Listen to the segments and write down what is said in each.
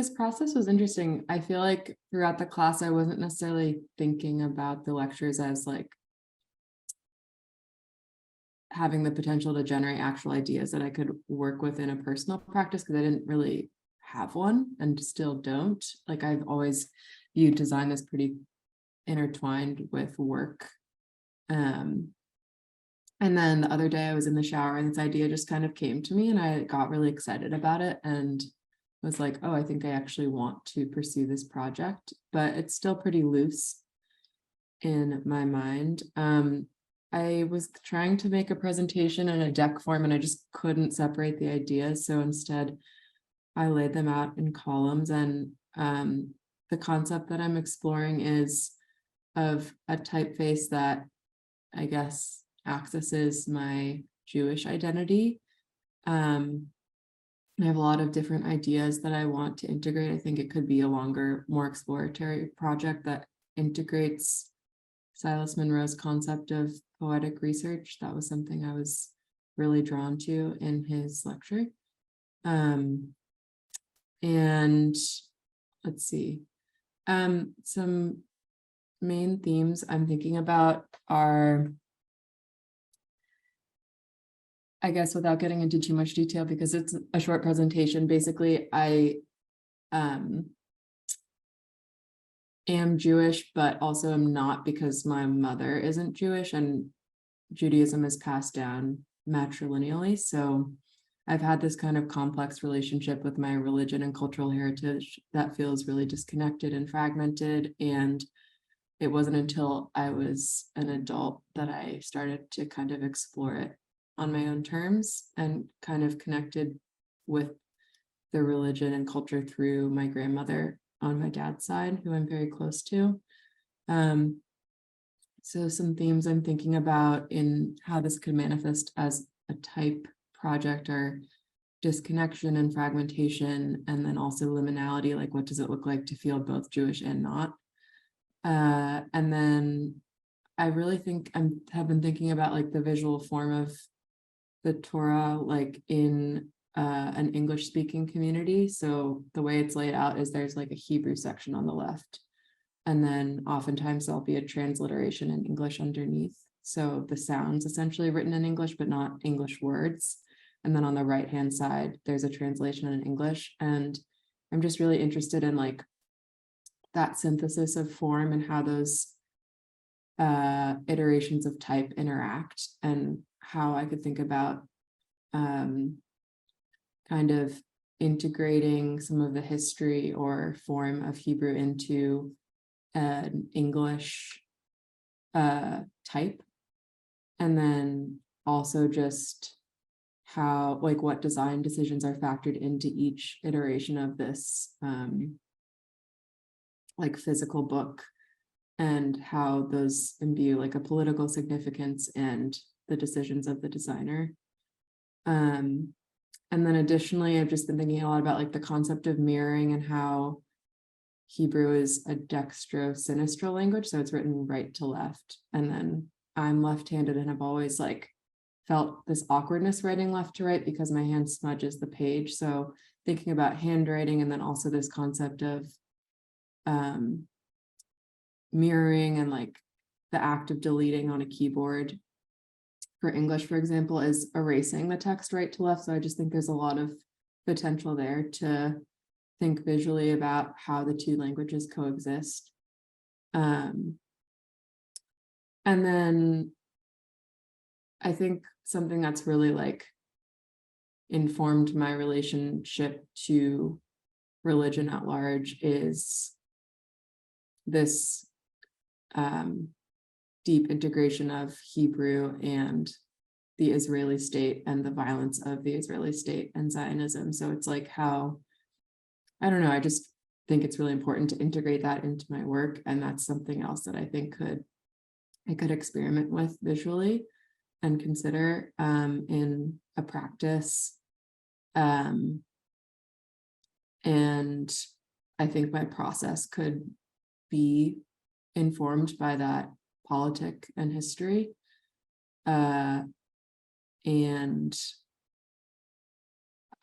this process was interesting. I feel like throughout the class, I wasn't necessarily thinking about the lectures as like having the potential to generate actual ideas that I could work with in a personal practice, because I didn't really have one and still don't. Like I've always viewed design as pretty intertwined with work. And then the other day I was in the shower and this idea just kind of came to me and I got really excited about it and was like, oh, I think I actually want to pursue this project, but it's still pretty loose in my mind. I was trying to make a presentation in a deck form and I just couldn't separate the ideas. So instead I laid them out in columns, and the concept that I'm exploring is of a typeface that I guess accesses my Jewish identity. I have a lot of different ideas that I want to integrate. I think it could be a longer, more exploratory project that integrates Silas Munro's concept of poetic research. That was something I was really drawn to in his lecture. And let's see, some main themes I'm thinking about are, I guess without getting into too much detail because it's a short presentation, basically I am Jewish, but also am not because my mother isn't Jewish and Judaism is passed down matrilineally. So I've had this kind of complex relationship with my religion and cultural heritage that feels really disconnected and fragmented. And it wasn't until I was an adult that I started to kind of explore it on my own terms and kind of connected with the religion and culture through my grandmother on my dad's side, who I'm very close to. So some themes I'm thinking about in how this could manifest as a type project are disconnection and fragmentation, and then also liminality, like what does it look like to feel both Jewish and not? And then I really think have been thinking about like the visual form of the Torah, like in an English speaking community. So the way it's laid out is there's like a Hebrew section on the left, and then oftentimes there'll be a transliteration in English underneath. So the sounds essentially written in English, but not English words. And then on the right-hand side, there's a translation in English. And I'm just really interested in like that synthesis of form and how those iterations of type interact, and how I could think about kind of integrating some of the history or form of Hebrew into an English type. And then also just how, like what design decisions are factored into each iteration of this like physical book, and how those imbue like a political significance and the decisions of the designer. And then additionally, I've just been thinking a lot about like the concept of mirroring and how Hebrew is a dextro-sinistral language. So it's written right to left. And then I'm left-handed and I've always like felt this awkwardness writing left to right because my hand smudges the page. So thinking about handwriting, and then also this concept of mirroring and like the act of deleting on a keyboard for English, for example, is erasing the text right to left. So I just think there's a lot of potential there to think visually about how the two languages coexist. And then I think something that's really like informed my relationship to religion at large is this deep integration of Hebrew and the Israeli state and the violence of the Israeli state and Zionism. So it's like how, I don't know, I just think it's really important to integrate that into my work. And that's something else that I think I could experiment with visually and consider in a practice. And I think my process could be informed by that politic and history. And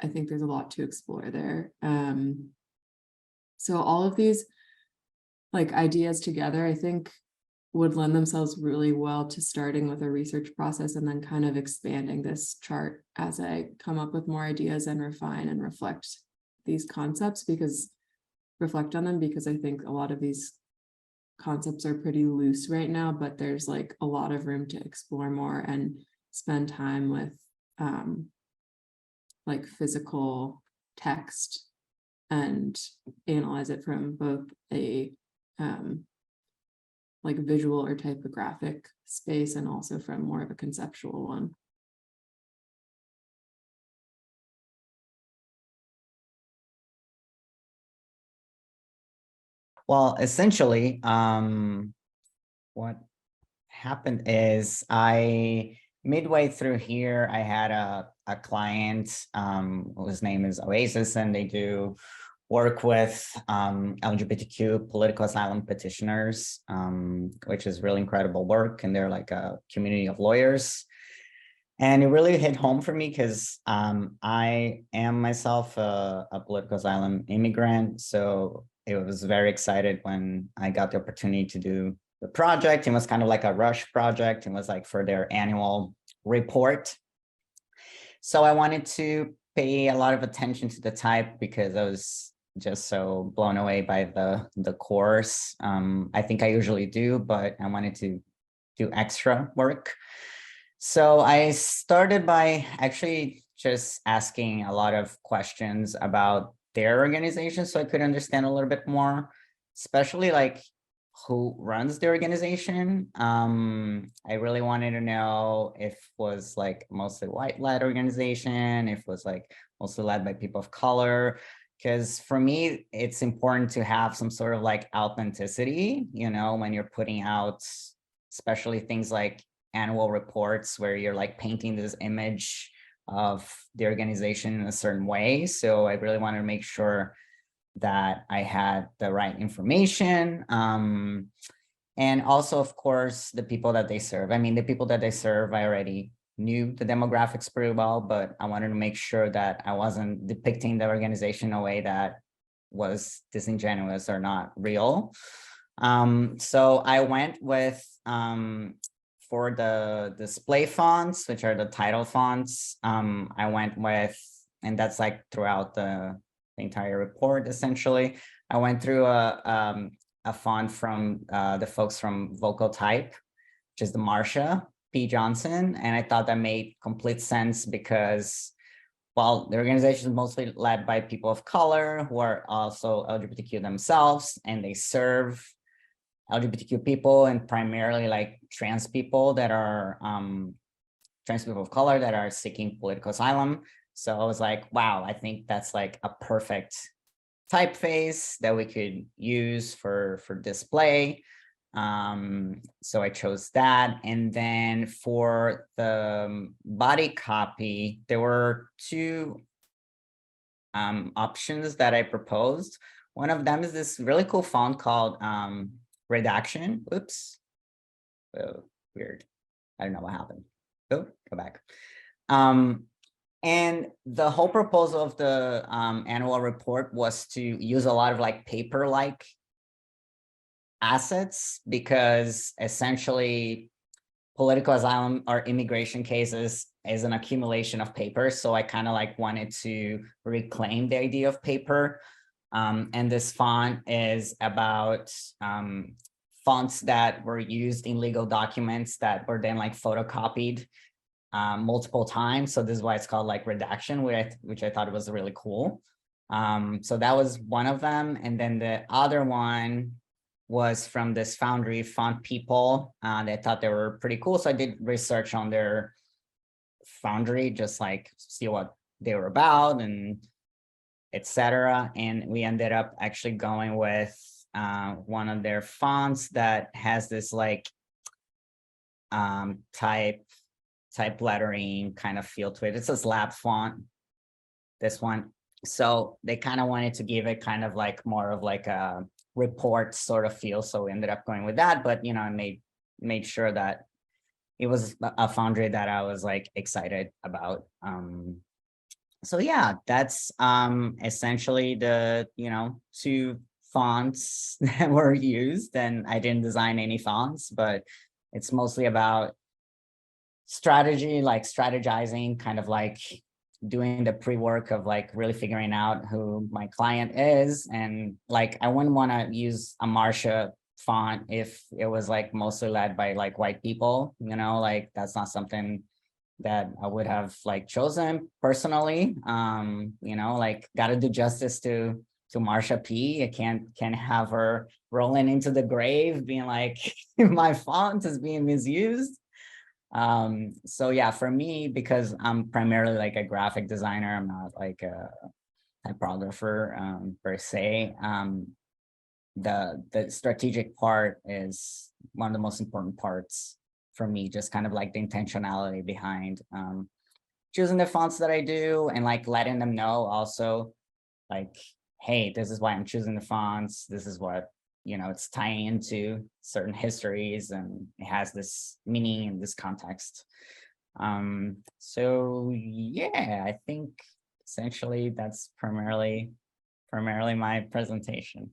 I think there's a lot to explore there. So all of these like ideas together, I think would lend themselves really well to starting with a research process and then kind of expanding this chart as I come up with more ideas and refine and reflect these concepts, reflect on them, because I think a lot of these concepts are pretty loose right now, but there's like a lot of room to explore more and spend time with like physical text and analyze it from both a like visual or typographic space and also from more of a conceptual one. Well, essentially, what happened is midway through here, I had a client whose name is Oasis, and they do work with LGBTQ political asylum petitioners, which is really incredible work. And they're like a community of lawyers. And it really hit home for me because I am myself a political asylum immigrant. So it was very excited when I got the opportunity to do the project. It was kind of like a rush project. It was like for their annual report. So I wanted to pay a lot of attention to the type because I was just so blown away by the course. I think I usually do, but I wanted to do extra work. So I started by actually just asking a lot of questions about their organization so I could understand a little bit more, especially like who runs the organization. I really wanted to know if it was like mostly white-led organization, if it was like mostly led by people of color, because for me, it's important to have some sort of like authenticity, you know, when you're putting out, especially things like annual reports where you're like painting this image of the organization in a certain way. So I really wanted to make sure that I had the right information. And also, of course, the people that they serve. I mean, the people that they serve, I already knew the demographics pretty well, but I wanted to make sure that I wasn't depicting the organization in a way that was disingenuous or not real. So I went with, for the display fonts, which are the title fonts, I went with, and that's like throughout the entire report, essentially. I went through a font from the folks from Provoking Type, which is the Marsha P. Johnson. And I thought that made complete sense because, well, the organization is mostly led by people of color who are also LGBTQ themselves, and they serve LGBTQ people and primarily like trans people that are trans people of color that are seeking political asylum. So I was like, wow, I think that's like a perfect typeface that we could use for display. So I chose that. And then for the body copy, there were two options that I proposed. One of them is this really cool font called Redaction. Oops. Oh, weird. I don't know what happened. Oh, go back. And the whole proposal of the annual report was to use a lot of like paper-like assets because essentially political asylum or immigration cases is an accumulation of paper. So I kind of like wanted to reclaim the idea of paper. And this font is about fonts that were used in legal documents that were then like photocopied multiple times. So this is why it's called like redaction, which I thought was really cool. So that was one of them. And then the other one was from this Foundry font people. They thought they were pretty cool. So I did research on their Foundry, just like see what they were about and etc. And we ended up actually going with one of their fonts that has this like type lettering kind of feel to it. It's a slab font, this one. So they kind of wanted to give it kind of like more of like a report sort of feel. So we ended up going with that, but you know, I made sure that it was a Foundry that I was like excited about. So yeah, that's essentially the, you know, two fonts that were used, and I didn't design any fonts, but it's mostly about strategy, like strategizing, kind of like doing the pre-work of like really figuring out who my client is. And like, I wouldn't want to use a Marcia font if it was like mostly led by like white people, you know, like that's not something that I would have like chosen personally. You know, like gotta do justice to Marsha P. I can't have her rolling into the grave being like my font is being misused. So yeah, for me, because I'm primarily like a graphic designer, I'm not like a typographer per se. The strategic part is one of the most important parts for me, just kind of like the intentionality behind choosing the fonts that I do, and like letting them know also like, hey, this is why I'm choosing the fonts. This is what, you know, it's tying into certain histories, and it has this meaning in this context. So yeah, I think essentially that's primarily my presentation.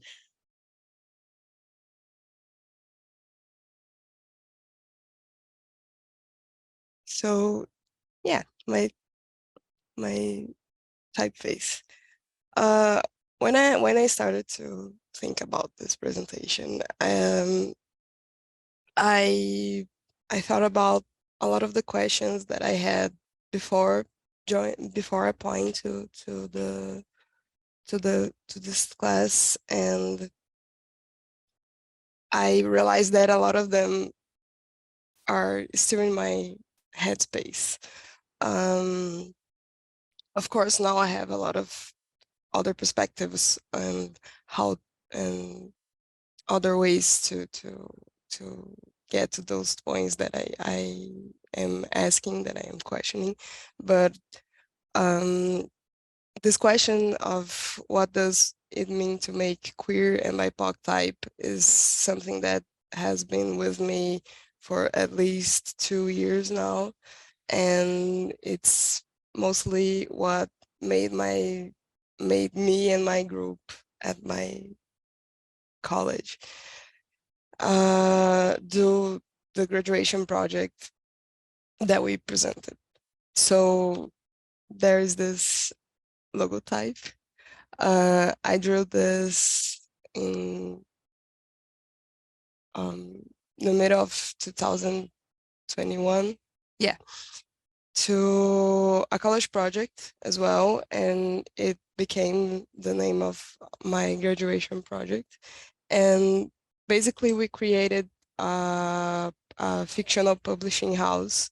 So yeah, my typeface. When I started to think about this presentation, I thought about a lot of the questions that I had before applying to this class, and I realized that a lot of them are still in my headspace. Of course, now I have a lot of other perspectives and how and other ways to get to those points that I am asking, that I am questioning. But this question of what does it mean to make queer and BIPOC type is something that has been with me for at least 2 years now, and it's mostly what made me and my group at my college do the graduation project that we presented. So there is this logotype. I drew this in the middle of 2021. Yeah, to a college project as well, and it became the name of my graduation project. And basically we created a fictional publishing house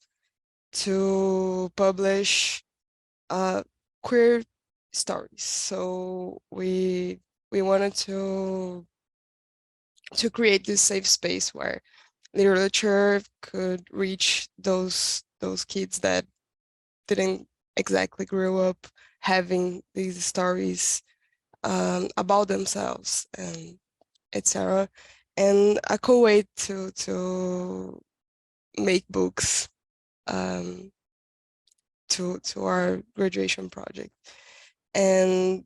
to publish queer stories. So we wanted to create this safe space where literature could reach those kids that didn't exactly grow up having these stories about themselves and etc. And a cool way to make books to our graduation project. And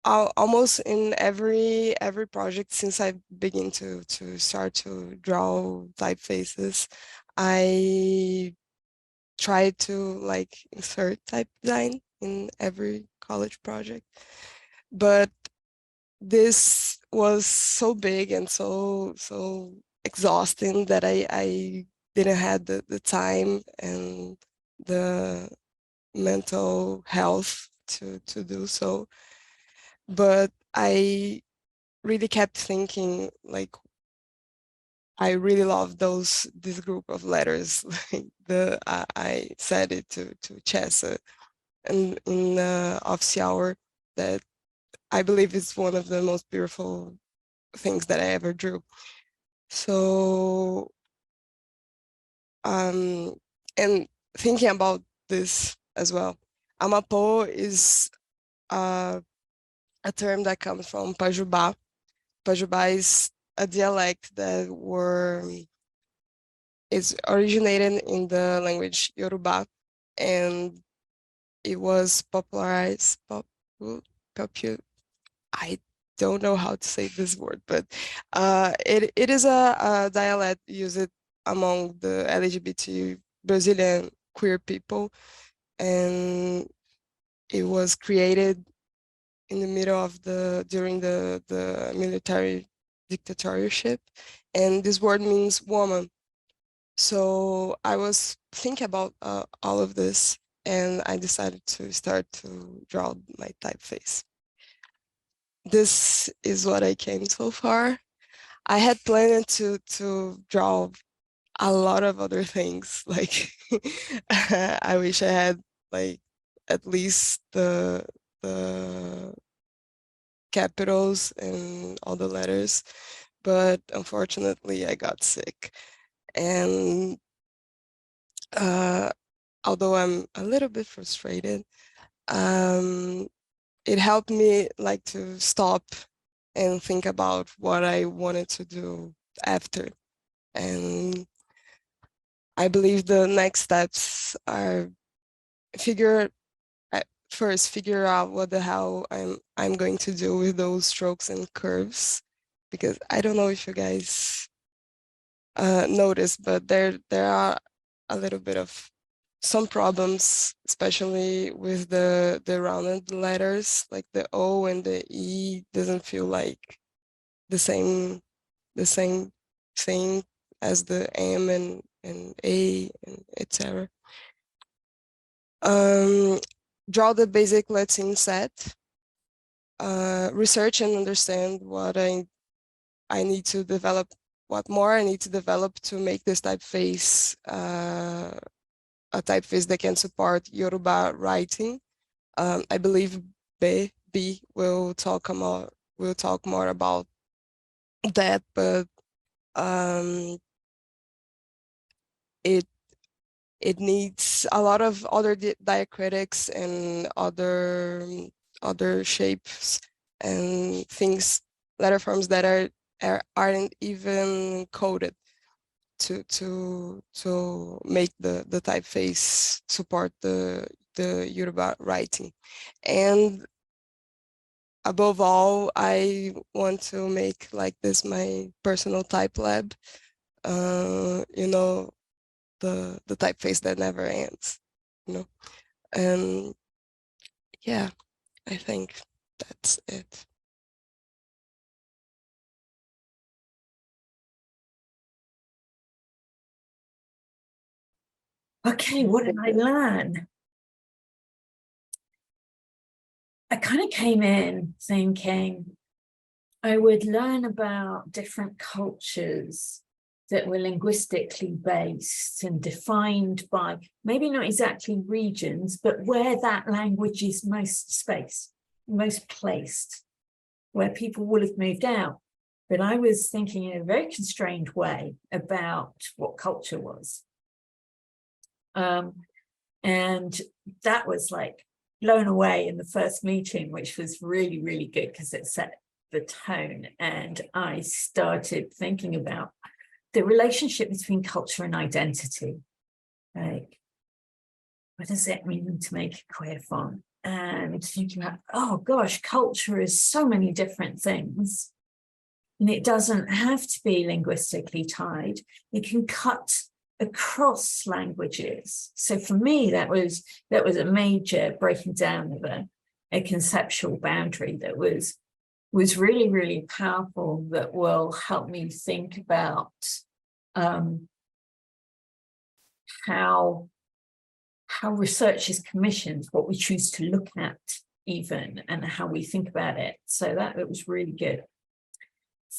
almost in every project since I begin to start to draw typefaces, I try to like insert type design in every college project. But this was so big and so exhausting that I didn't have the time and the mental health to do so. But I really kept thinking, like, I really love this group of letters. Like I said it to Schessa and in the office hour, that I believe is one of the most beautiful things that I ever drew. So and thinking about this as well, Amapô is a term that comes from Pajubá. Pajubá is a dialect that is originated in the language Yoruba, and it was popularized. I don't know how to say this word, but it is a dialect used among the LGBT Brazilian queer people, and it was created in the middle of during the military dictatorship, and this word means woman. So I was thinking about all of this, and I decided to start to draw my typeface. This is what I came so far. I had planned to draw a lot of other things. Like I wish I had like at least the capitals and all the letters, but unfortunately I got sick. And although I'm a little bit frustrated, it helped me like to stop and think about what I wanted to do after. And I believe the next steps are first figure out what the hell I'm going to do with those strokes and curves, because I don't know if you guys notice, but there are a little bit of some problems, especially with the rounded letters, like the O and the E doesn't feel like the same thing as the M and A and etc. Draw the basic Latin set. Research and understand what I need to develop, what more I need to develop to make this typeface a typeface that can support Yoruba writing. I believe B will talk more about that, but it needs a lot of other diacritics and other shapes and things, letter forms that aren't even coded to make the typeface support the Yoruba writing. And above all, I want to make like this my personal type lab, you know, the typeface that never ends, you know. And yeah, I think that's it. Okay, what did I learn? I kind of came in thinking I would learn about different cultures that were linguistically based and defined by maybe not exactly regions, but where that language is most spaced, most placed, where people will have moved out. But I was thinking in a very constrained way about what culture was. And that was like blown away in the first meeting, which was really, really good because it set the tone. And I started thinking about the relationship between culture and identity. Like, what does it mean to make a queer font? And thinking about, oh gosh, culture is so many different things. And it doesn't have to be linguistically tied. It can cut across languages. So for me, that was a major breaking down of a conceptual boundary that was really, really powerful, that will help me think about how research is commissioned, what we choose to look at even, and how we think about it. So it was really good.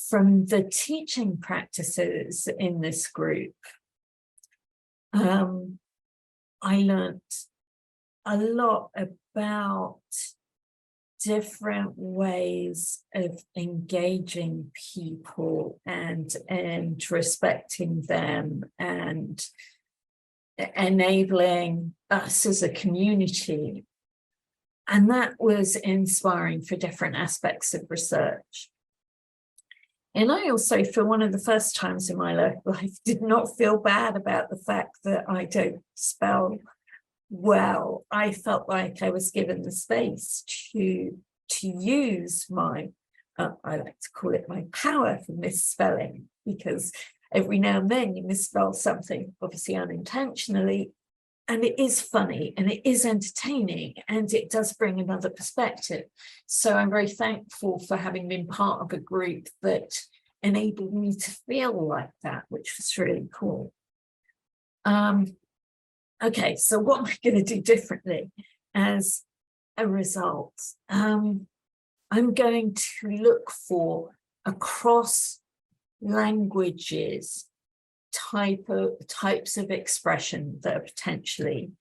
From the teaching practices in this group, I learned a lot about different ways of engaging people and respecting them and enabling us as a community. And that was inspiring for different aspects of research. And I also, for one of the first times in my life, did not feel bad about the fact that I don't spell well. I felt like I was given the space to use my I like to call it my power for misspelling, because every now and then you misspell something, obviously unintentionally, and it is funny and it is entertaining and it does bring another perspective. So I'm very thankful for having been part of a group that enabled me to feel like that, which was really cool. Okay, so what am I going to do differently as a result? I'm going to look for across languages types of expression that are potentially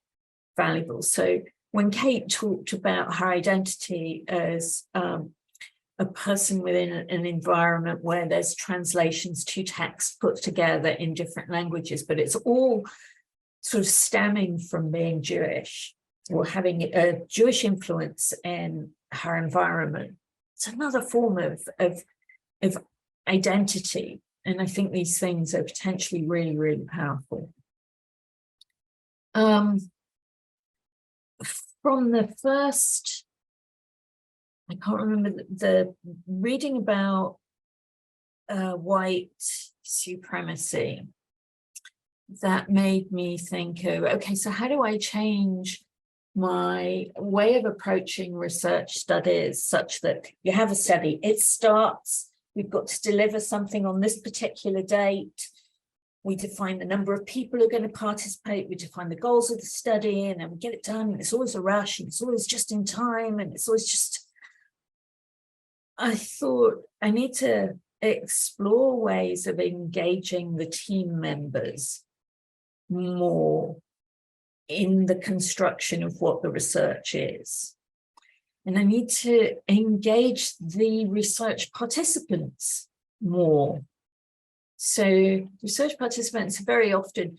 valuable. So when Kate talked about her identity as a person within an environment where there's translations to texts put together in different languages, but it's all sort of stemming from being Jewish or having a Jewish influence in her environment, it's another form of identity. And I think these things are potentially really, really powerful. From the first, I can't remember the reading about white supremacy, that made me think of, okay, so how do I change my way of approaching research studies such that you have a study, it starts, we've got to deliver something on this particular date. We define the number of people who are going to participate. We define the goals of the study, and then we get it done. And it's always a rush, and it's always just in time, and it's always just. I thought I need to explore ways of engaging the team members more in the construction of what the research is. And I need to engage the research participants more. So research participants are very often,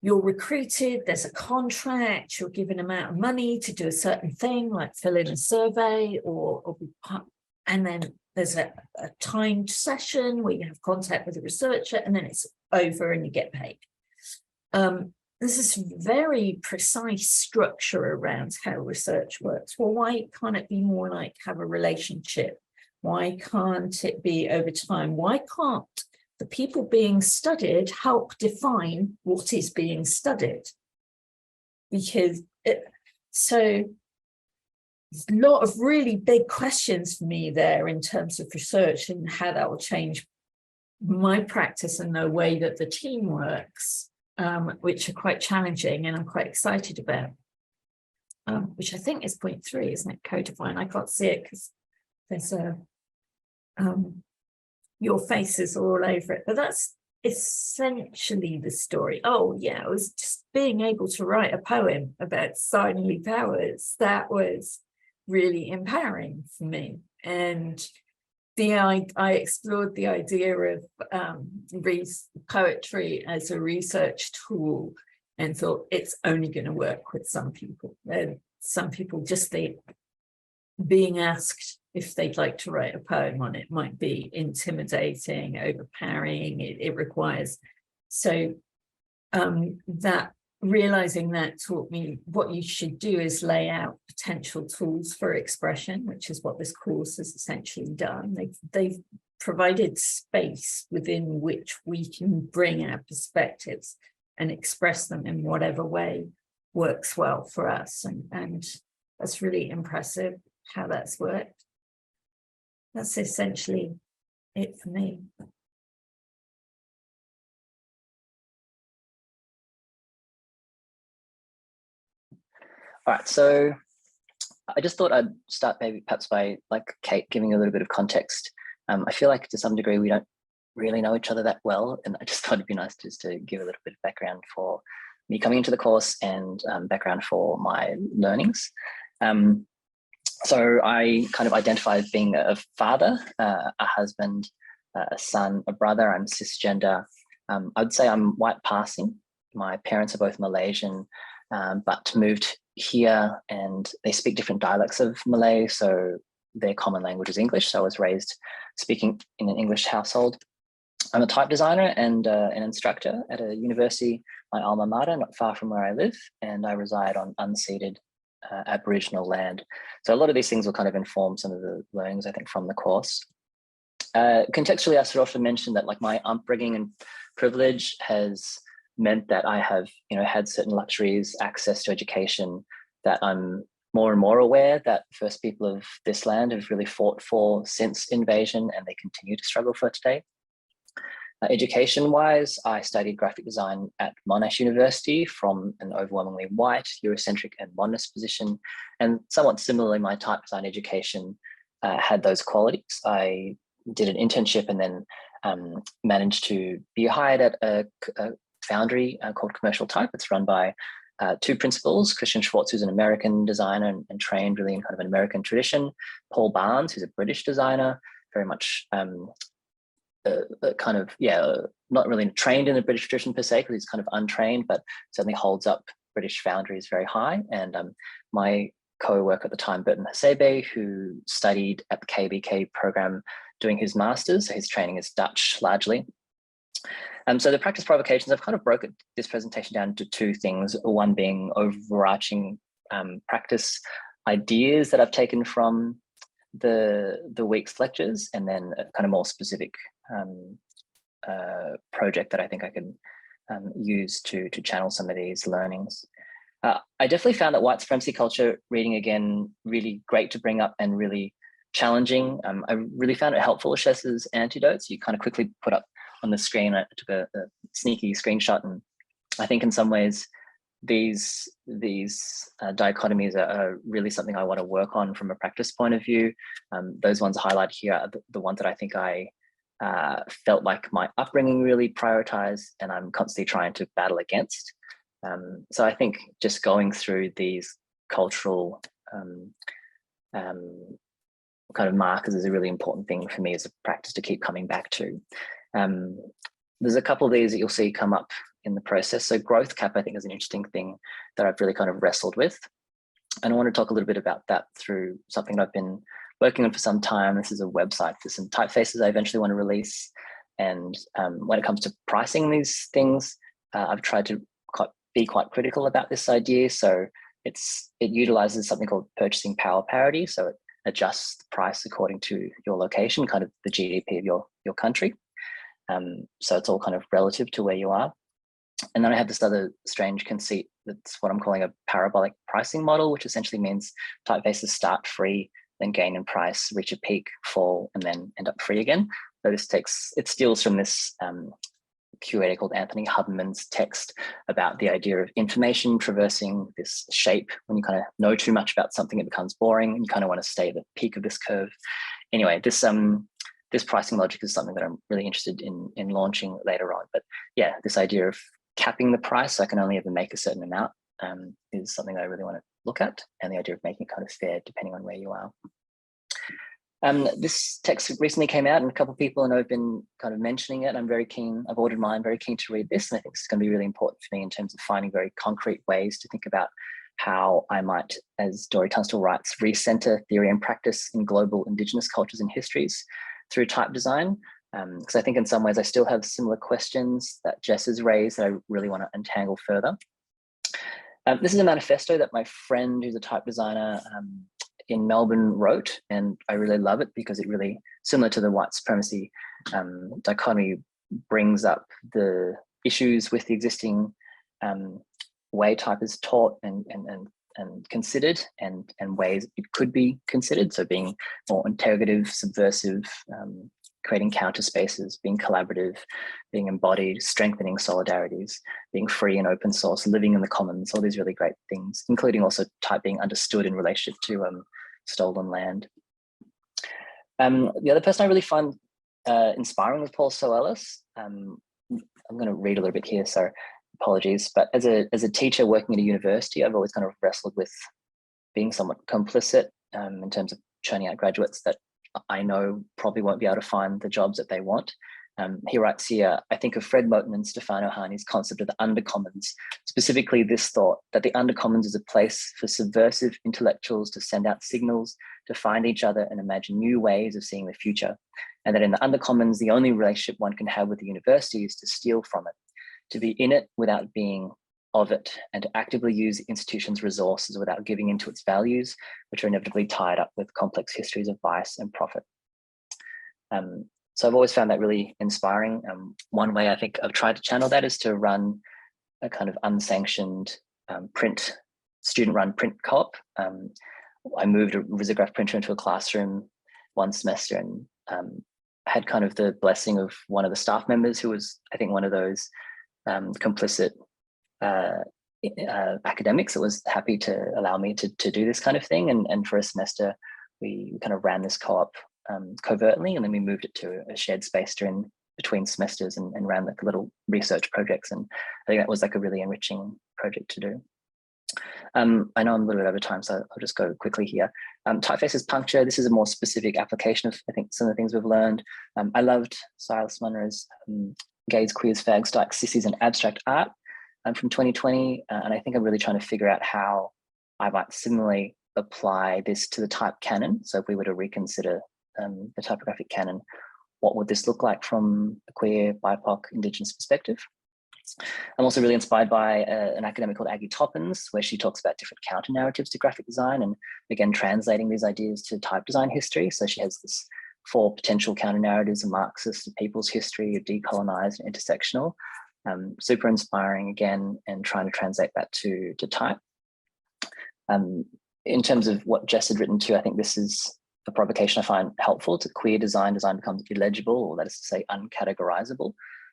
you're recruited, there's a contract, you're given an amount of money to do a certain thing, like fill in a survey or be part, and then there's a timed session where you have contact with the researcher, and then it's over and you get paid. There's this very precise structure around how research works. Well, why can't it be more like have a relationship? Why can't it be over time? Why can't the people being studied help define what is being studied? Because so a lot of really big questions for me there in terms of research and how that will change my practice and the way that the team works. Which are quite challenging and I'm quite excited about, which I think is point 3, isn't it? Codifying. I can't see it because there's your faces are all over it, but that's essentially the story. Oh yeah, I was just being able to write a poem about sign powers. That was really empowering for me. And I explored the idea of poetry as a research tool and thought it's only going to work with some people. And some people just being asked if they'd like to write a poem on it might be intimidating, overpowering. It requires. So that realizing that taught me what you should do is lay out potential tools for expression, which is what this course has essentially done. They've provided space within which we can bring our perspectives and express them in whatever way works well for us. And that's really impressive how that's worked. That's essentially it for me. All right, so I just thought I'd start maybe perhaps by, like Kate, giving a little bit of context. I feel like to some degree we don't really know each other that well, and I just thought it'd be nice just to give a little bit of background for me coming into the course and background for my learnings. So I kind of identify as being a father, a husband, a son, a brother. I'm cisgender. I'd say I'm white passing. My parents are both Malaysian, but moved here and they speak different dialects of Malay, so their common language is English. So I was raised speaking in an English household. I'm a type designer and an instructor at a university, my alma mater, not far from where I live, and I reside on unceded Aboriginal land. So a lot of these things will kind of inform some of the learnings, I think, from the course. Contextually, I should also mention that like my upbringing and privilege has meant that I have, had certain luxuries, access to education, that I'm more and more aware that first people of this land have really fought for since invasion, and they continue to struggle for today. Education-wise, I studied graphic design at Monash University from an overwhelmingly white, Eurocentric and modernist position. And somewhat similarly, my type design education had those qualities. I did an internship and then managed to be hired at a foundry called Commercial Type. It's run by two principals, Christian Schwartz, who's an American designer and trained really in kind of an American tradition, Paul Barnes, who's a British designer, very much not really trained in the British tradition per se, because he's kind of untrained, but certainly holds up British foundries very high. And my co-worker at the time, Burton Hasebe, who studied at the KBK program doing his master's, so his training is Dutch largely. So the practice provocations, I've kind of broken this presentation down into two things, one being overarching practice ideas that I've taken from the week's lectures, and then a kind of more specific project that I think I can use to channel some of these learnings. I definitely found that white supremacy culture reading again really great to bring up and really challenging. I really found it helpful, Schessa's antidotes. You kind of quickly put up on the screen. I took a sneaky screenshot, and I think in some ways these dichotomies are really something I want to work on from a practice point of view. Those ones highlighted here are the ones that I think I felt like my upbringing really prioritized and I'm constantly trying to battle against. So I think just going through these cultural kind of markers is a really important thing for me as a practice to keep coming back to. There's a couple of these that you'll see come up in the process. So growth cap, I think, is an interesting thing that I've really kind of wrestled with. And I want to talk a little bit about that through something that I've been working on for some time. This is a website for some typefaces I eventually want to release. And when it comes to pricing these things, I've tried to be quite critical about this idea. So it utilizes something called purchasing power parity. So it adjusts the price according to your location, kind of the GDP of your country. So it's all kind of relative to where you are. And then I have this other strange conceit that's what I'm calling a parabolic pricing model, which essentially means typefaces start free, then gain in price, reach a peak, fall, and then end up free again. So it steals from this curator called Anthony Huberman's text about the idea of information traversing this shape. When you kind of know too much about something, it becomes boring, and you kind of want to stay at the peak of this curve. Anyway, this pricing logic is something that I'm really interested in launching later on. But yeah, this idea of capping the price, so I can only ever make a certain amount, is something that I really want to look at, and the idea of making it kind of fair depending on where you are. This text recently came out, and a couple of people I know have been kind of mentioning it. I'm very keen, I've ordered mine, very keen to read this, and I think it's going to be really important for me in terms of finding very concrete ways to think about how I might, as Dory Tunstall writes, recenter theory and practice in global Indigenous cultures and histories through type design. Because I think in some ways I still have similar questions that Jess has raised that I really want to untangle further. This is a manifesto that my friend who's a type designer in Melbourne wrote, and I really love it because it really, similar to the white supremacy dichotomy, brings up the issues with the existing way type is taught and considered, and ways it could be considered. So being more interrogative, subversive, creating counter spaces, being collaborative, being embodied, strengthening solidarities, being free and open source, living in the commons, all these really great things, including also type being understood in relationship to stolen land. The other person I really find inspiring was Paul Soelis. I'm going to read a little bit here, so apologies. But as a teacher working at a university, I've always kind of wrestled with being somewhat complicit in terms of churning out graduates that I know probably won't be able to find the jobs that they want. He writes here, I think of Fred Moten and Stefano Harni's concept of the undercommons, specifically this thought that the undercommons is a place for subversive intellectuals to send out signals, to find each other and imagine new ways of seeing the future. And that in the undercommons, the only relationship one can have with the university is to steal from it, to be in it without being of it, and to actively use the institution's resources without giving into its values, which are inevitably tied up with complex histories of vice and profit. So I've always found that really inspiring. One way I think I've tried to channel that is to run a kind of unsanctioned student-run print co-op. I moved a risograph printer into a classroom one semester and had kind of the blessing of one of the staff members who was, I think, one of those complicit academics that was happy to allow me to do this kind of thing. And for a semester, we kind of ran this co-op covertly, and then we moved it to a shared space between semesters and ran like little research projects. And I think that was like a really enriching project to do. I know I'm a little bit over time, so I'll just go quickly here. Typefaces puncture. This is a more specific application of, I think, some of the things we've learned. I loved Silas Munro's Gays, Queers, Fags, Dykes, Sissies and Abstract Art from 2020. And I think I'm really trying to figure out how I might similarly apply this to the type canon. So if we were to reconsider the typographic canon, what would this look like from a queer, BIPOC, Indigenous perspective? I'm also really inspired by an academic called Aggie Toppins, where she talks about different counter narratives to graphic design and again, translating these ideas to type design history. So she has this 4 potential counter narratives: a Marxist, a people's history, a decolonized, and intersectional. Super inspiring again, and trying to translate that to type. In terms of what Jess had written too, I think this is a provocation I find helpful to queer design. Design becomes illegible, or that is to say uncategorizable.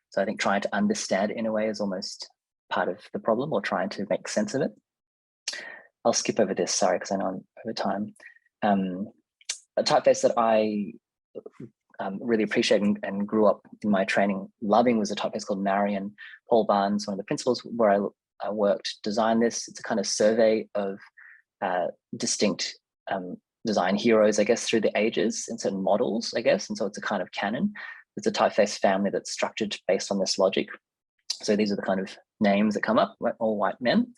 So I think trying to understand it in a way is almost part of the problem, or trying to make sense of it. I'll skip over this, sorry, because I know I'm over time. A typeface that I really appreciate and grew up in my training loving was a typeface called Marion. Paul Barnes, one of the principals where I worked, designed this. It's a kind of survey of distinct design heroes, I guess, through the ages and certain models, I guess. And so it's a kind of canon. It's a typeface family that's structured based on this logic. So these are the kind of names that come up, all white men: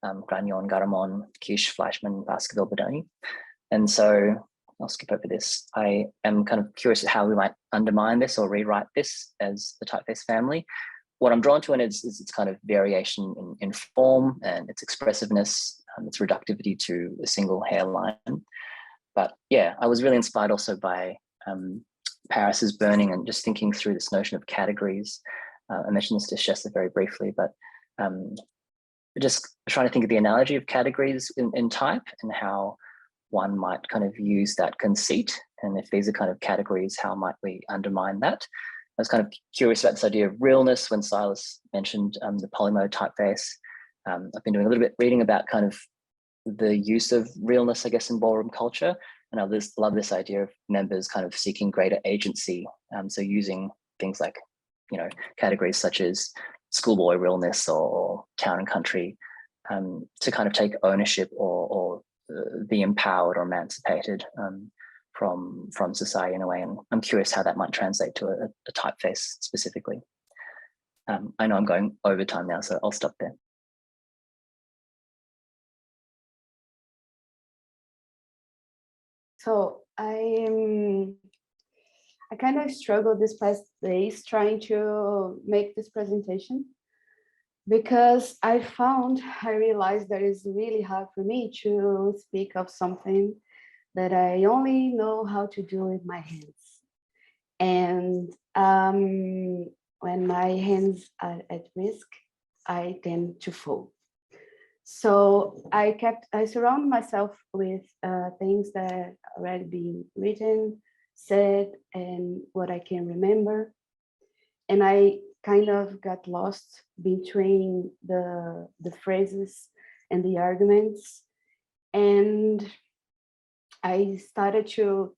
Gragnon, Garamond, Kish, Fleischmann, Baskerville, Bodoni. And so I'll skip over this. I am kind of curious how we might undermine this or rewrite this as the typeface family. What I'm drawn to in it is its kind of variation in form and its expressiveness, its reductivity to a single hairline. But yeah, I was really inspired also by Paris is Burning and just thinking through this notion of categories. I mentioned this to Schessa very briefly, but just trying to think of the analogy of categories in type and how one might kind of use that conceit. And if these are kind of categories, how might we undermine that? I was kind of curious about this idea of realness when Silas mentioned the polymo typeface. I've been doing a little bit reading about kind of the use of realness, I guess, in ballroom culture. And I just love this idea of members kind of seeking greater agency. So using things like, categories such as schoolboy realness or town and country to kind of take ownership or be empowered or emancipated from society in a way. And I'm curious how that might translate to a typeface specifically. I know I'm going over time now, so I'll stop there. So I kind of struggled this past days trying to make this presentation because I realized that it's really hard for me to speak of something that I only know how to do with my hands. And when my hands are at risk, I tend to fold. So I surround myself with things that already been written, said, and what I can remember. And I kind of got lost between the phrases and the arguments. And I started to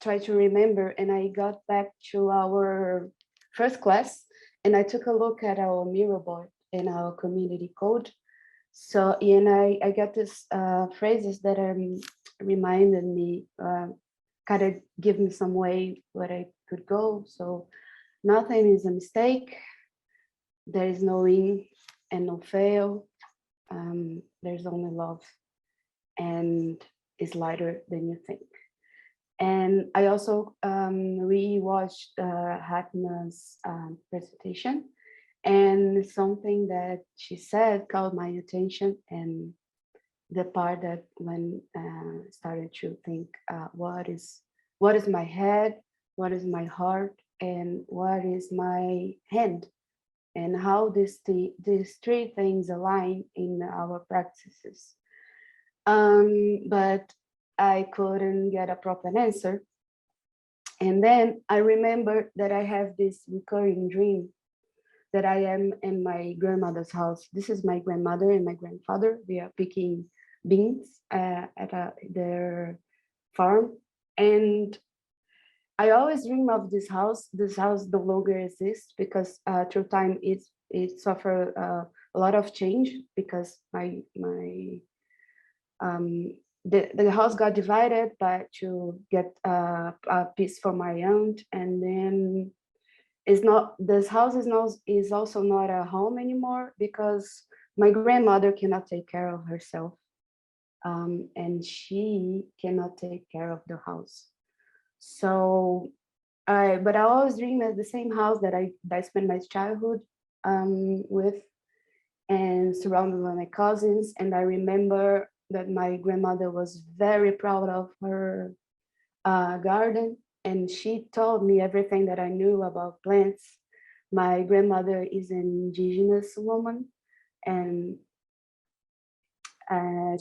try to remember, and I got back to our first class, and I took a look at our mirror board and our community code. So, and I got this phrases that reminded me, kind of give me some way where I could go. So nothing is a mistake. There is no win and no fail. There's only love, and it's lighter than you think. And I also rewatched Rathna's presentation, and something that she said caught my attention, and the part that when started to think, what is my head, what is my heart, and what is my hand, and how these three things align in our practices. But I couldn't get a proper answer. And then I remember that I have this recurring dream that I am in my grandmother's house. This is my grandmother and my grandfather. We are picking beans at their farm. And I always dream of this house. This house no longer exists because through time it suffered a lot of change because the house got divided to get a piece for my aunt, and then this house is also not a home anymore because my grandmother cannot take care of herself, and she cannot take care of the house. So but I always dream of the same house that I spent my childhood with, and surrounded by my cousins. And I remember that my grandmother was very proud of her garden, and she told me everything that I knew about plants. My grandmother is an indigenous woman, and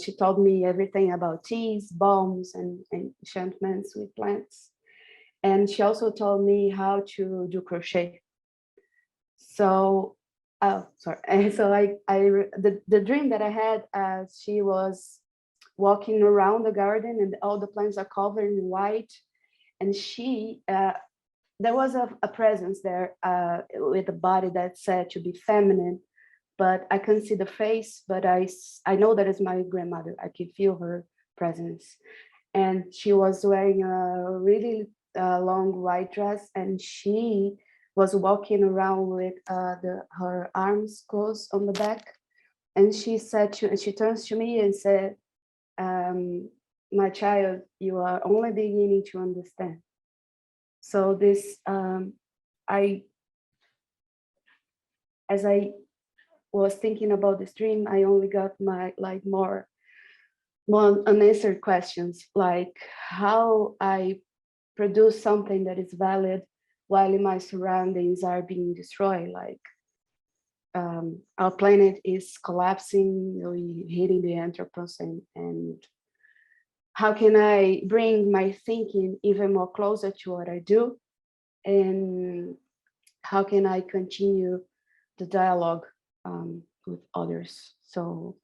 she told me everything about teas, balms, and enchantments with plants. And she also told me how to do crochet. So, oh, sorry. And so the dream that I had, she was walking around the garden and all the plants are covered in white. And there was a presence there with a body that said to be feminine, but I couldn't see the face, but I know that is my grandmother. I can feel her presence. And she was wearing a really long white dress, and she was walking around with her arms closed on the back. And she turns to me and said, my child, you are only beginning to understand. So this, as I was thinking about this dream, I only got my more unanswered questions, like how I produce something that is valid while my surroundings are being destroyed. Like our planet is collapsing, we're hitting the Anthropocene, and how can I bring my thinking even more closer to what I do? And how can I continue the dialogue with others? So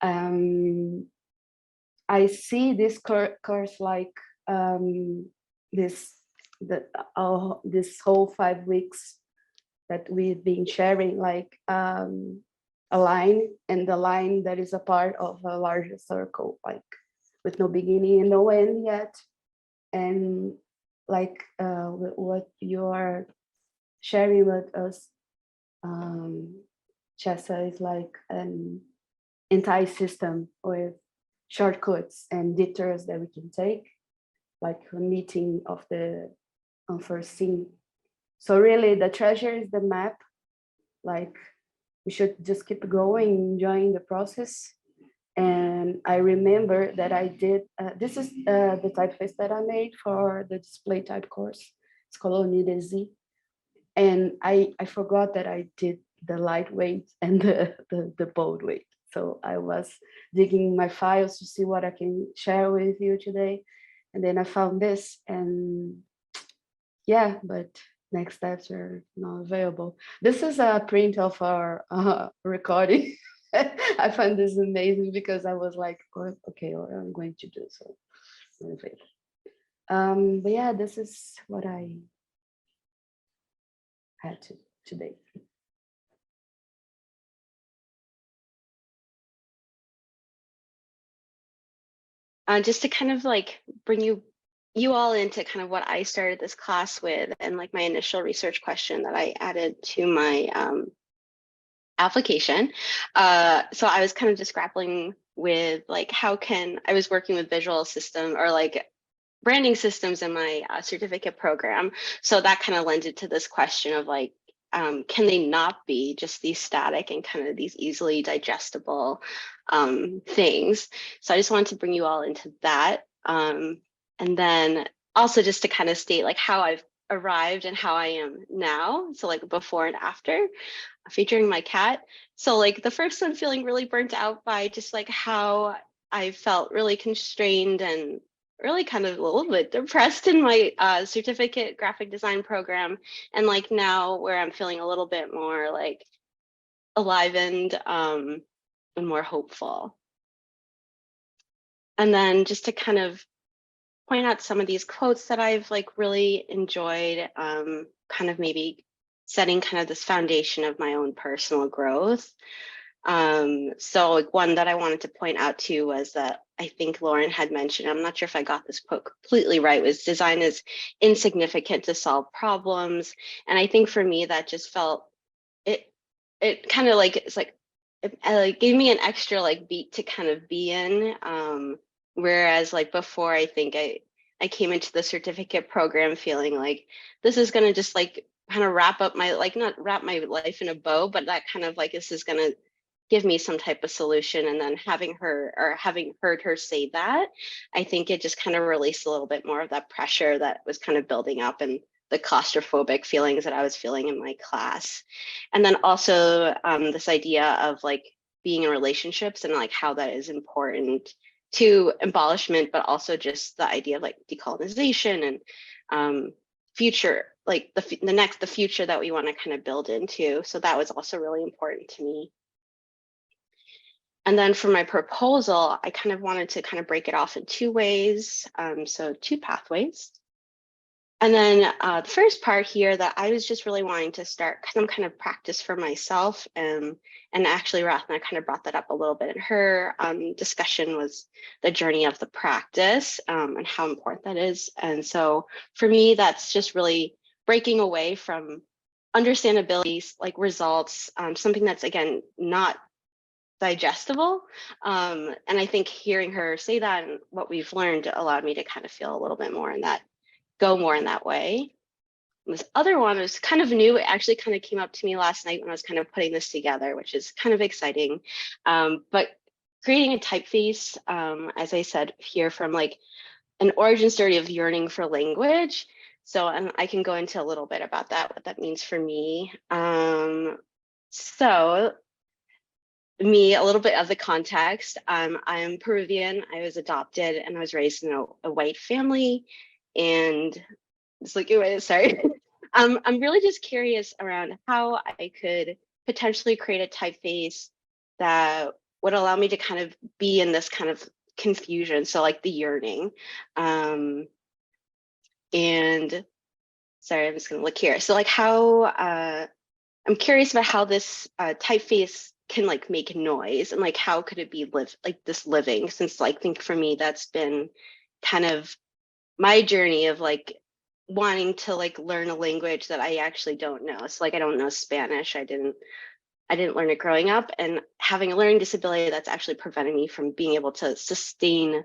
I see this course like this whole 5 weeks that we've been sharing, like a line, and the line that is a part of a larger circle, like with no beginning and no end yet. And like what you are sharing with us, Schessa, is like an entire system with shortcuts and detours that we can take, like a meeting of the unforeseen. So really the treasure is the map. Like we should just keep going, enjoying the process. And I remember that I did, this is the typeface that I made for the display type course. It's called Onidesi. And I forgot that I did the lightweight and the bold weight. So I was digging my files to see what I can share with you today. And then I found this, and yeah, but next steps are not available. This is a print of our recording. I find this amazing because I was like, oh, okay, what I'm going to do. So, but yeah, this is what I had today. Just to kind of like bring you all into kind of what I started this class with, and like my initial research question that I added to my application. So I was kind of just grappling with like, I was working with visual system or like branding systems in my certificate program. So that kind of lended to this question of like, can they not be just these static and kind of these easily digestible things? So I just wanted to bring you all into that. And then also just to kind of state like how I've arrived and how I am now. So like before and after, featuring my cat. So like the first one, feeling really burnt out by just like how I felt really constrained and really kind of a little bit depressed in my certificate graphic design program. And like now where I'm feeling a little bit more like enlivened and more hopeful. And then just to kind of point out some of these quotes that I've like really enjoyed, kind of maybe setting kind of this foundation of my own personal growth. So like one that I wanted to point out too was that I think Lauren had mentioned, I'm not sure if I got this quote completely right, was design is insignificant to solve problems. And I think for me that just felt, it kind of like, it's like, it like gave me an extra like beat to kind of be in. Whereas like before, I think I came into the certificate program feeling like this is going to just like kind of wrap up my, like not wrap my life in a bow, but that kind of like, this is going to give me some type of solution. And then having heard her say that, I think it just kind of released a little bit more of that pressure that was kind of building up and the claustrophobic feelings that I was feeling in my class. And then also this idea of like being in relationships and like how that is important to abolishment, but also just the idea of like decolonization and future, like the future that we want to kind of build into. So that was also really important to me. And then for my proposal, I kind of wanted to kind of break it off in two ways. So 2 pathways. And then the first part here that I was just really wanting to start some kind of practice for myself. And actually Rathna kind of brought that up a little bit in her discussion, was the journey of the practice and how important that is. And so for me, that's just really breaking away from understandability, like results, something that's again, not digestible. And I think hearing her say that and what we've learned allowed me to kind of feel a little bit more in that, go more in that way. And this other one was kind of new. It actually kind of came up to me last night when I was kind of putting this together, which is kind of exciting. But creating a typeface, as I said here, from like an origin story of yearning for language. So, and I can go into a little bit about that, what that means for me. So me, a little bit of the context. I'm Peruvian. I was adopted and I was raised in a white family. And just like, sorry. I'm really just curious around how I could potentially create a typeface that would allow me to kind of be in this kind of confusion. So like the yearning. And sorry, I'm just gonna look here. So like how, I'm curious about how this typeface can like make noise and like how could it be living, since like, I think for me, that's been kind of my journey of like wanting to like learn a language that I actually don't know. So like I don't know Spanish. I didn't learn it growing up, and having a learning disability that's actually preventing me from being able to sustain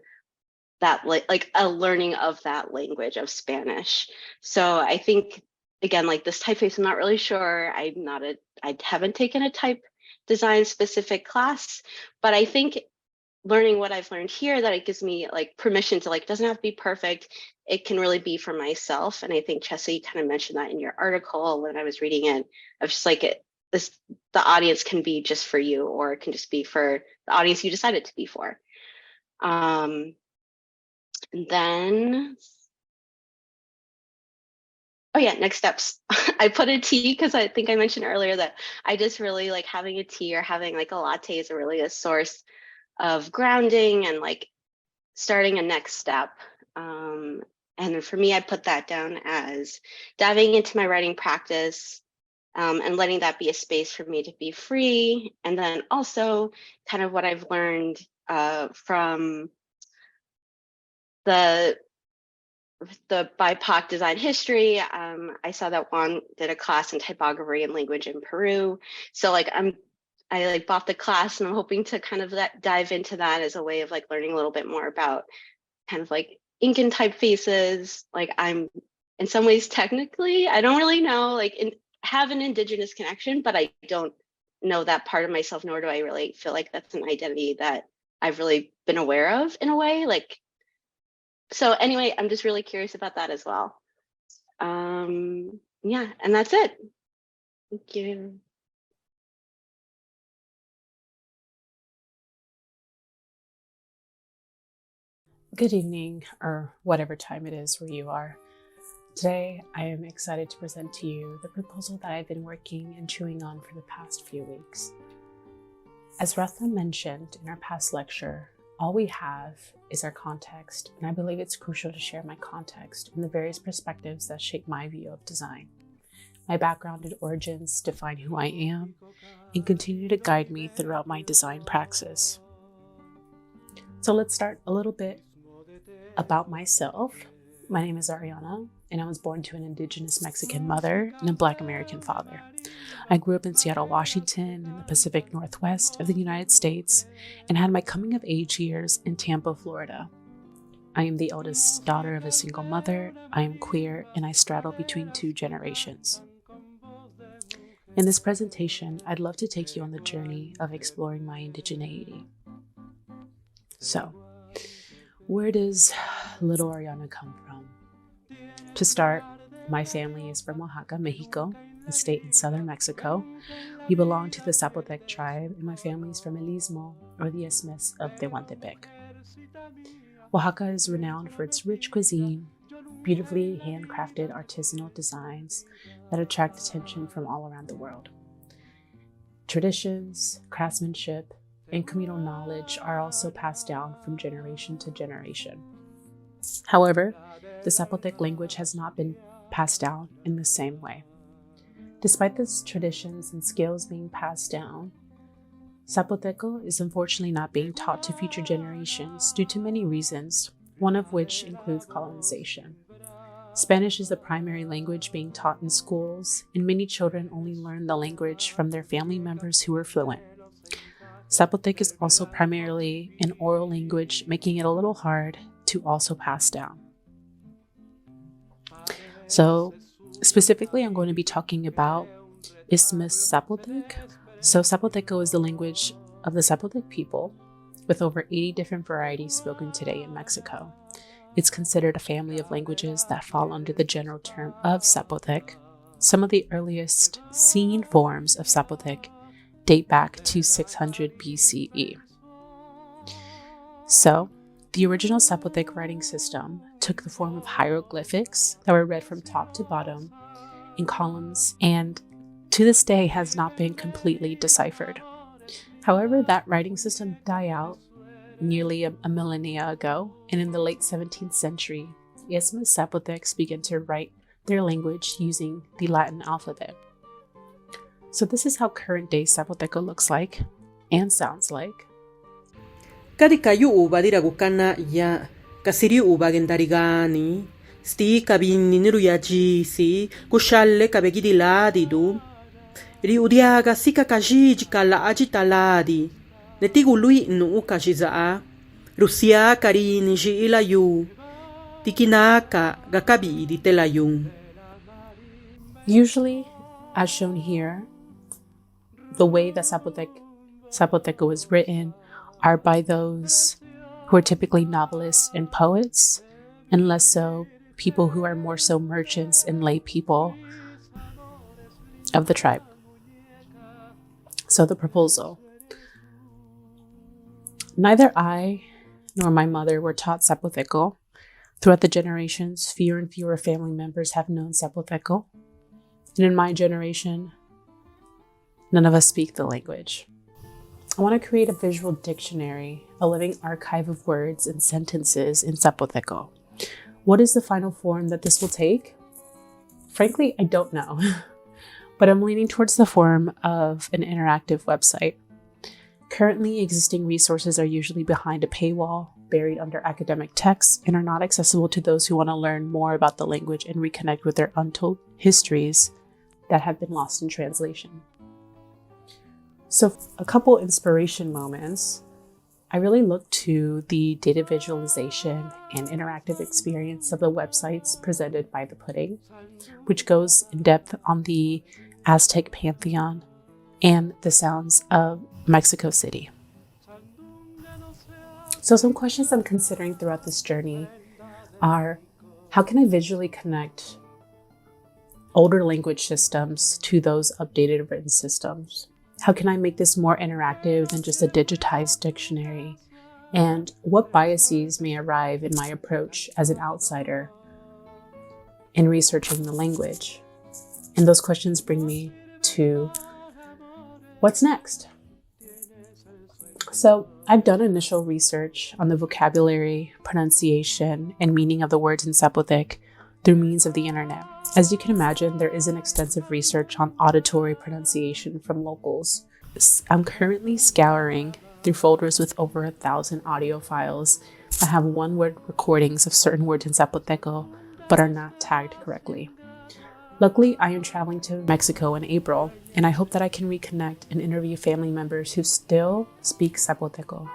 that like a learning of that language of Spanish. So I think again, like this typeface, I'm not really sure. I haven't taken a type design specific class, but I think learning what I've learned here, that it gives me like permission to like, it doesn't have to be perfect. It can really be for myself. And I think Schessa, you kind of mentioned that in your article when I was reading it, of just like the audience can be just for you, or it can just be for the audience you decided to be for. And then, oh yeah, next steps. I put a tea because I think I mentioned earlier that I just really like having a tea or having like a latte is really a source of grounding and like starting a next step. And for me, I put that down as diving into my writing practice and letting that be a space for me to be free. And then also kind of what I've learned from the BIPOC design history. I saw that Juan did a class in typography and language in Peru. So like I like bought the class and I'm hoping to kind of dive into that as a way of like learning a little bit more about kind of like Incan typefaces. Like I'm in some ways technically, I don't really know, like have an indigenous connection, but I don't know that part of myself, nor do I really feel like that's an identity that I've really been aware of in a way. Like So anyway, I'm just really curious about that as well. Yeah, and that's it. Thank you. Good evening, or whatever time it is where you are. Today, I am excited to present to you the proposal that I've been working and chewing on for the past few weeks. As Rathna mentioned in our past lecture, all we have is our context, and I believe it's crucial to share my context and the various perspectives that shape my view of design. My background and origins define who I am and continue to guide me throughout my design praxis. So let's start a little bit about myself. My name is Ariana, and I was born to an Indigenous Mexican mother and a Black American father. I grew up in Seattle, Washington, in the Pacific Northwest of the United States, and had my coming of age years in Tampa, Florida. I am the eldest daughter of a single mother, I am queer, and I straddle between two generations. In this presentation, I'd love to take you on the journey of exploring my indigeneity. So, where does little Ariana come from? To start, my family is from Oaxaca, Mexico, a state in southern Mexico. We belong to the Zapotec tribe, and my family is from El Istmo, or the Isthmus of Tehuantepec. Oaxaca is renowned for its rich cuisine, beautifully handcrafted artisanal designs that attract attention from all around the world. Traditions, craftsmanship, and communal knowledge are also passed down from generation to generation. However, the Zapotec language has not been passed down in the same way. Despite these traditions and skills being passed down, Zapoteco is unfortunately not being taught to future generations due to many reasons, one of which includes colonization. Spanish is the primary language being taught in schools, and many children only learn the language from their family members who are fluent. Zapotec is also primarily an oral language, making it a little hard to also pass down. So specifically, I'm going to be talking about Isthmus Zapotec. So Zapoteco is the language of the Zapotec people, with over 80 different varieties spoken today in Mexico. It's considered a family of languages that fall under the general term of Zapotec. Some of the earliest seen forms of Zapotec date back to 600 BCE. So, the original Zapotec writing system took the form of hieroglyphics that were read from top to bottom in columns, and to this day has not been completely deciphered. However, that writing system died out nearly a millennia ago, and in the late 17th century, Isthmus Zapotecs began to write their language using the Latin alphabet. So this is how current-day Zapoteco looks like and sounds like. Kadikayu uba diragukana ya kasiri uba gendarigani sti kabini niruyajisi kushalle kabegidiladidu ri udiaga sika kajiji kala ajitaladi netigului nu kajizaa rusia karini ji ilayu tikinaka gakabidi telayun. Usually, as shown here, the way that Zapoteco was written are by those who are typically novelists and poets, and less so people who are more so merchants and lay people of the tribe. So the proposal. Neither I nor my mother were taught Zapoteco. Throughout the generations, fewer and fewer family members have known Zapoteco. And in my generation, none of us speak the language. I want to create a visual dictionary, a living archive of words and sentences in Zapoteco. What is the final form that this will take? Frankly, I don't know, but I'm leaning towards the form of an interactive website. Currently, existing resources are usually behind a paywall, buried under academic texts, and are not accessible to those who want to learn more about the language and reconnect with their untold histories that have been lost in translation. So a couple inspiration moments. I really look to the data visualization and interactive experience of the websites presented by the pudding, which goes in depth on the Aztec pantheon and the sounds of Mexico City. So some questions I'm considering throughout this journey are, how can I visually connect older language systems to those updated written systems? How can I make this more interactive than just a digitized dictionary? And what biases may arrive in my approach as an outsider in researching the language? And those questions bring me to what's next? So I've done initial research on the vocabulary, pronunciation, and meaning of the words in Zapotec through means of the internet. As you can imagine, there isn't extensive research on auditory pronunciation from locals. I'm currently scouring through folders with over 1,000 audio files that have one-word recordings of certain words in Zapoteco, but are not tagged correctly. Luckily, I am traveling to Mexico in April, and I hope that I can reconnect and interview family members who still speak Zapoteco.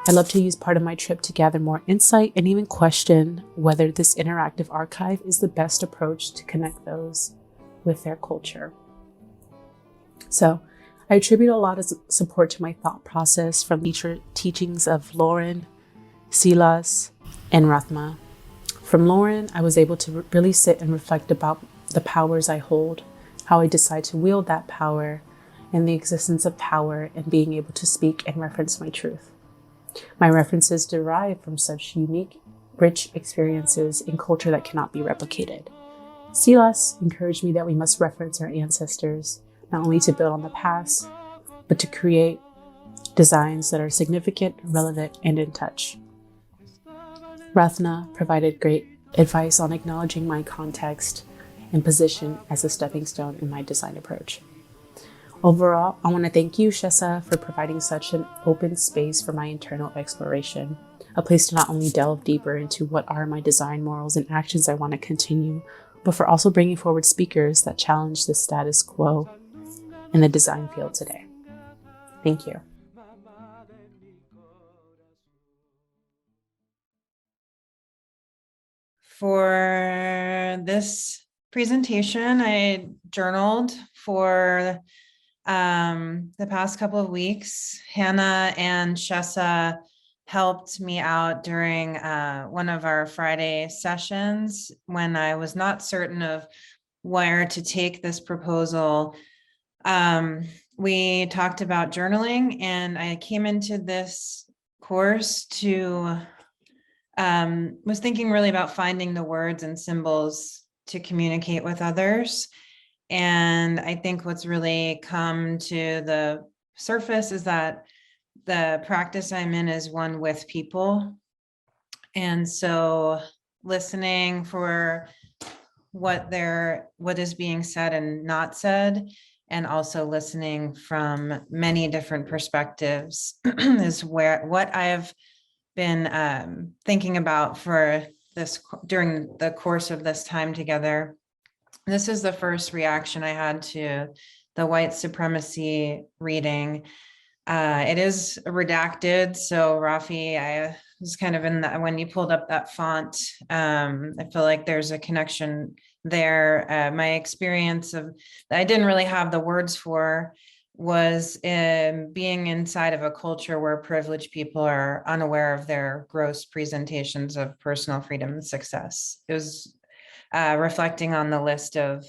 I'd love to use part of my trip to gather more insight and even question whether this interactive archive is the best approach to connect those with their culture. So, I attribute a lot of support to my thought process from teachings of Lauren, Silas, and Rathna. From Lauren, I was able to really sit and reflect about the powers I hold, how I decide to wield that power, and the existence of power and being able to speak and reference my truth. My references derive from such unique, rich experiences in culture that cannot be replicated. Silas encouraged me that we must reference our ancestors, not only to build on the past, but to create designs that are significant, relevant, and in touch. Rathna provided great advice on acknowledging my context and position as a stepping stone in my design approach. Overall, I want to thank you, Schessa, for providing such an open space for my internal exploration, a place to not only delve deeper into what are my design morals and actions I want to continue, but for also bringing forward speakers that challenge the status quo in the design field today. Thank you. For this presentation, I journaled for the past couple of weeks. Hannah and Schessa helped me out during one of our Friday sessions when I was not certain of where to take this proposal. We talked about journaling, and I came into this course to was thinking really about finding the words and symbols to communicate with others. And I think what's really come to the surface is that the practice I'm in is one with people. And so listening for what is being said and not said, and also listening from many different perspectives is what I've been thinking about for this during the course of this time together. This is the first reaction I had to the white supremacy reading. It is redacted, so Rafi, I was kind of in that when you pulled up that font. I feel like there's a connection there. My experience of I didn't really have the words for was being inside of a culture where privileged people are unaware of their gross presentations of personal freedom and success. It was reflecting on the list of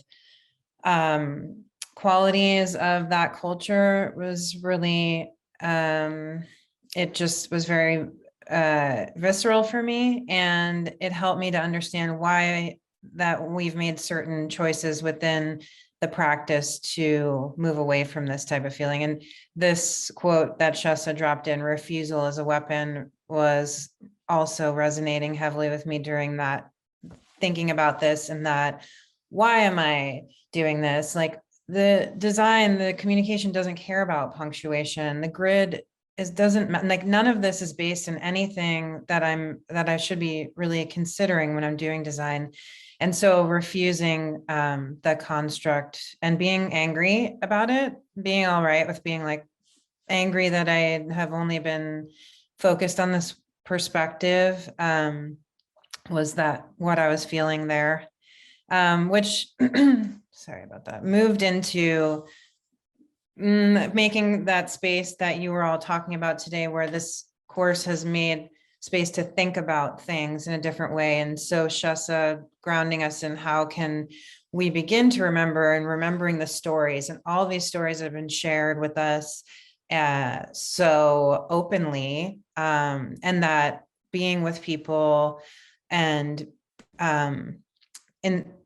qualities of that culture was really, it just was very visceral for me, and it helped me to understand why that we've made certain choices within the practice to move away from this type of feeling. And this quote that Schessa dropped in, refusal as a weapon, was also resonating heavily with me during that, thinking about this, and that, why am I doing this? Like the design, the communication doesn't care about punctuation. The grid doesn't, like none of this is based in anything that I should be really considering when I'm doing design. And so refusing the construct and being angry about it, being all right with being like angry that I have only been focused on this perspective, was that what I was feeling there, which, sorry about that, moved into making that space that you were all talking about today, where this course has made space to think about things in a different way. And so Schessa grounding us in how can we begin to remember, and remembering the stories, and all these stories have been shared with us so openly, and that being with people and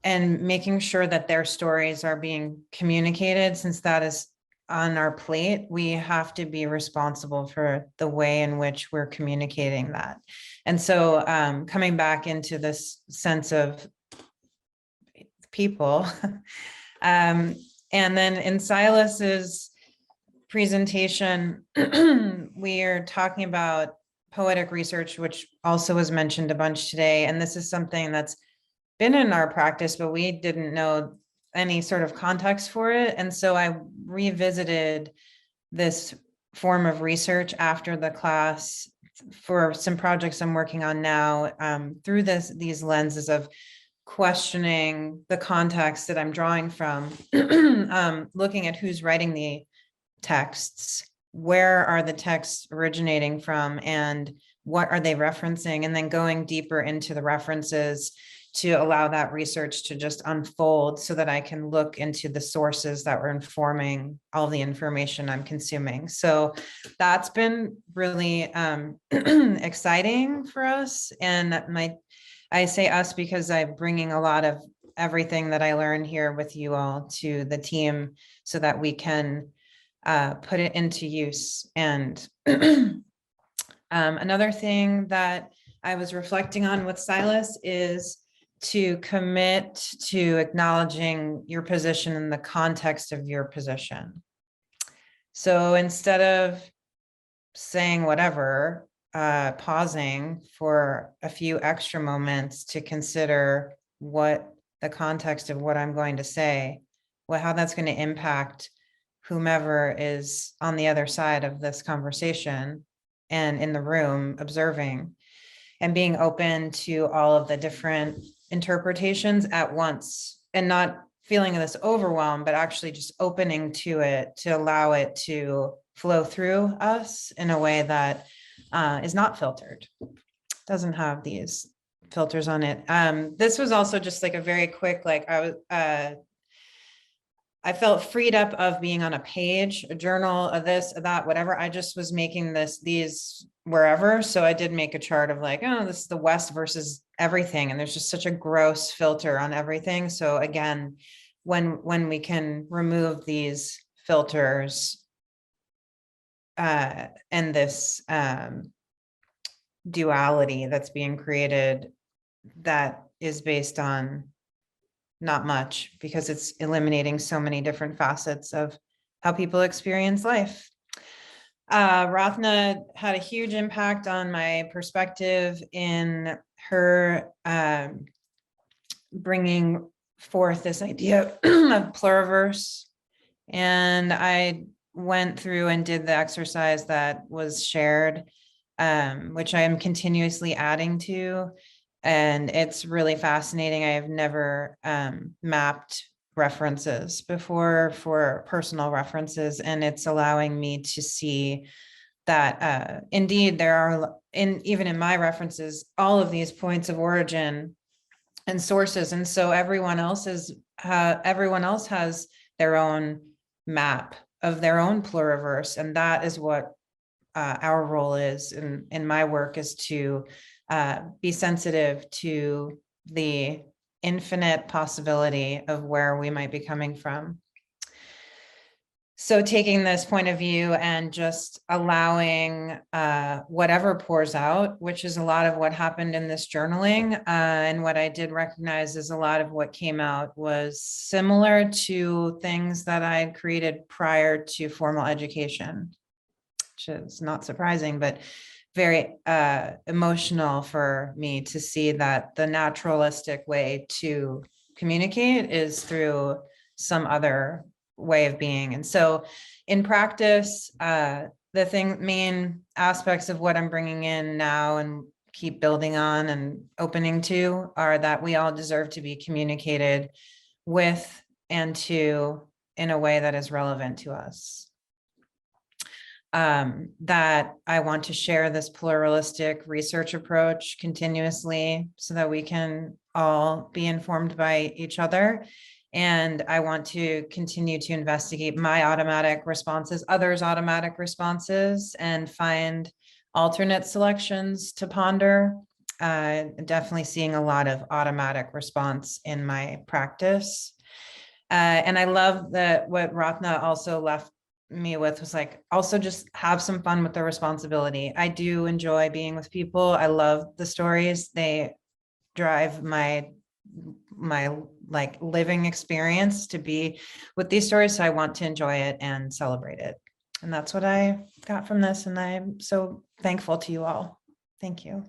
making sure that their stories are being communicated, since that is on our plate, we have to be responsible for the way in which we're communicating that. And so coming back into this sense of people, and then in Silas's presentation, we are talking about poetic research, which also was mentioned a bunch today. And this is something that's been in our practice, but we didn't know any sort of context for it. And so I revisited this form of research after the class for some projects I'm working on now, through these lenses of questioning the context that I'm drawing from, looking at who's writing the texts, where are the texts originating from, and what are they referencing, and then going deeper into the references to allow that research to just unfold so that I can look into the sources that were informing all the information I'm consuming. So that's been really exciting for us. And I say us because I'm bringing a lot of everything that I learned here with you all to the team so that we can put it into use. And another thing that I was reflecting on with Silas is to commit to acknowledging your position in the context of your position. So instead of saying whatever, pausing for a few extra moments to consider what the context of what I'm going to say, how that's going to impact whomever is on the other side of this conversation and in the room observing, and being open to all of the different interpretations at once, and not feeling this overwhelm, but actually just opening to it, to allow it to flow through us in a way that is not filtered, doesn't have these filters on it. This was also just like a very quick, like I felt freed up of being on a page, a journal, of this, of that, whatever. I just was making these wherever. So I did make a chart of like, oh, this is the West versus everything. And there's just such a gross filter on everything. So again, when we can remove these filters and this duality that's being created, that is based on not much, because it's eliminating so many different facets of how people experience life. Rathna had a huge impact on my perspective in her bringing forth this idea of pluriverse. And I went through and did the exercise that was shared, which I am continuously adding to. And it's really fascinating. I have never mapped references before for personal references, and it's allowing me to see that indeed there are, even in my references, all of these points of origin and sources. And so everyone else has their own map of their own pluriverse. And that is what our role is in my work, is to be sensitive to the infinite possibility of where we might be coming from. So taking this point of view and just allowing whatever pours out, which is a lot of what happened in this journaling. And what I did recognize is a lot of what came out was similar to things that I had created prior to formal education, which is not surprising, but very emotional for me to see that the naturalistic way to communicate is through some other way of being. And so in practice, the main aspects of what I'm bringing in now and keep building on and opening to are that we all deserve to be communicated with and to in a way that is relevant to us. that I want to share this pluralistic research approach continuously so that we can all be informed by each other. And I want to continue to investigate my automatic responses, others' automatic responses, and find alternate selections to ponder. Definitely seeing a lot of automatic response in my practice. And I love that what Rathna also left me with was like, also just have some fun with the responsibility. I do enjoy being with people. I love the stories. They drive my like living experience to be with these stories. So I want to enjoy it and celebrate it. And that's what I got from this. And I'm so thankful to you all. Thank you.